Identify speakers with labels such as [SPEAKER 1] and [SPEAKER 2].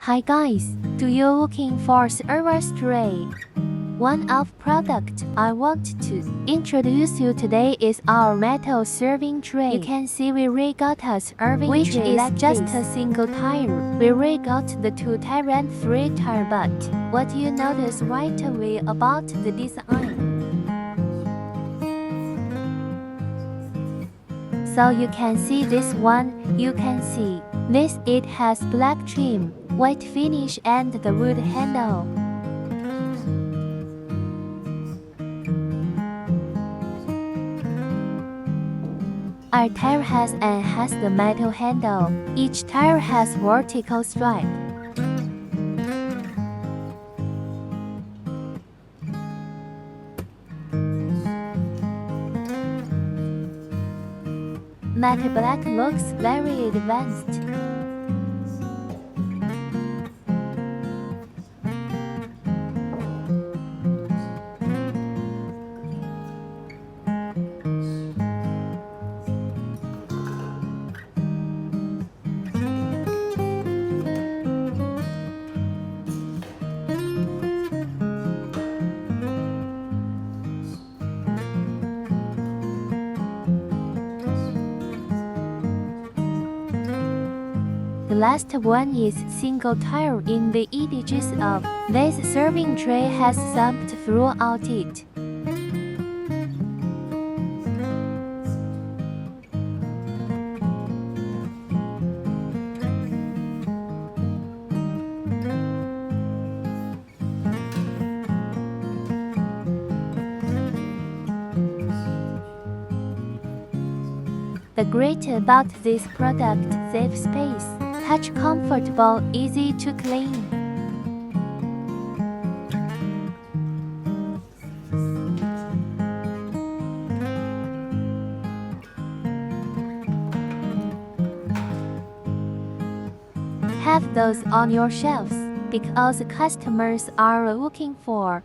[SPEAKER 1] Hi guys, do you looking for service tray? One of product I want to introduce you today is our metal serving tray. You can see we really got a serving which tray is like just a single tire. We really got the 2-tire and 3-tire, but what you notice right away about the design? So you can see this one, you can see this, it has black trim, white finish and the wood handle. Our tire has the metal handle. Each tire has vertical stripe. Matte black looks very advanced. The last one is single tire. In the edges of this serving tray has subbed throughout it. The great about this product, save space, touch comfortable, easy to clean. Have those on your shelves because customers are looking for